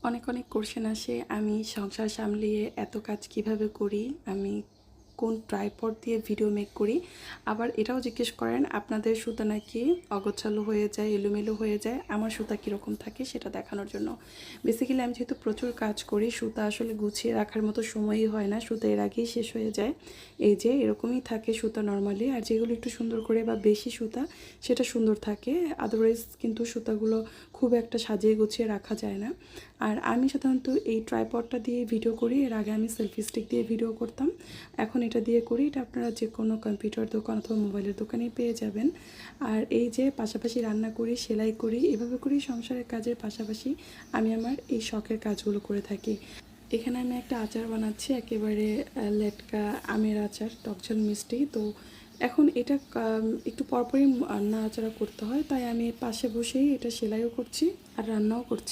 অনেক অনেক কোশ্চেন আসে আমি সংসার সামলিয়ে এত কাজ কিভাবে করি, আমি কোন ট্রাইপড দিয়ে ভিডিও মেক করি। আবার এটাও জিজ্ঞেস করেন আপনাদের সুতা নাকি অগোছালো হয়ে যায়, এলোমেলো হয়ে যায়, আমার সুতা কীরকম থাকে সেটা দেখানোর জন্য। বেসিক্যালি আমি যেহেতু প্রচুর কাজ করি, সুতা আসলে গুছিয়ে রাখার মতো সময়ই হয় না, সুতা এর আগেই শেষ হয়ে যায়। এই যে এরকমই থাকে সুতা নর্মালি, আর যেগুলো একটু সুন্দর করে বা বেশি সুতা সেটা সুন্দর থাকে, আদারওয়াইজ কিন্তু সুতাগুলো খুব একটা সাজিয়ে গুছিয়ে রাখা যায় না। আর আমি সাধারণত এই ট্রাইপডটা দিয়ে ভিডিও করি, এর আগে আমি সেলফি স্টিক দিয়ে ভিডিও করতাম, এখন এটা দিয়ে করি। এটা আপনারা যে কোনো কম্পিউটার দোকান অথবা মোবাইলের দোকানেই পেয়ে যাবেন। আর এই যে পাশাপাশি রান্না করি, সেলাই করি, এভাবে করি সংসারের কাজের পাশাপাশি আমি আমার এই শখের কাজগুলো করে থাকি। এখানে আমি একটা আচার বানাচ্ছি, একেবারে লেটকা আমের আচার, টকঝাল মিষ্টি। তো এখন এটা একটু পরপরই নাড়াচাড়া করতে হয়, তাই আমি পাশে বসেই এটা সেলাইও করছি আর রান্নাও করছি।